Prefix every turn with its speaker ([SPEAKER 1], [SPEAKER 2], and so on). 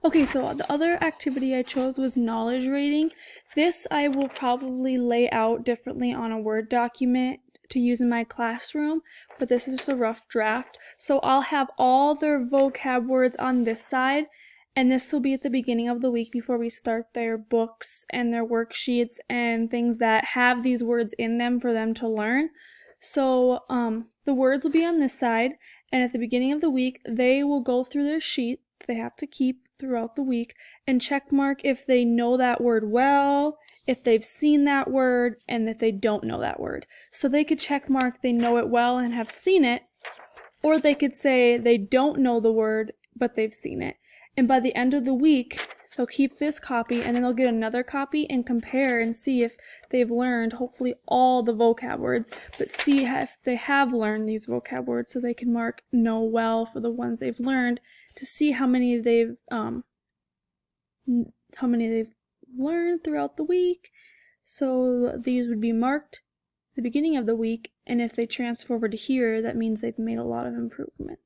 [SPEAKER 1] Okay, so the other activity I chose was knowledge rating. This I will probably lay out differently on a Word document to use in my classroom, but this is just a rough draft. So I'll have all their vocab words on this side, and this will be at the beginning of the week before we start their books and their worksheets and things that have these words in them for them to learn. So the words will be on this side, and at the beginning of the week, they will go through their sheet they have to keep throughout the week and check mark if they know that word well, if they've seen that word, and if they don't know that word. So they could check mark they know it well and have seen it, or they could say they don't know the word but they've seen it. And by the end of the week, they'll keep this copy and then they'll get another copy and compare and see if they've learned hopefully all the vocab words, but see if they have learned these vocab words so they can mark know well for the ones they've learned to see how many they've learned throughout the week. So these would be marked at the beginning of the week, and if they transfer over to here, that means they've made a lot of improvement.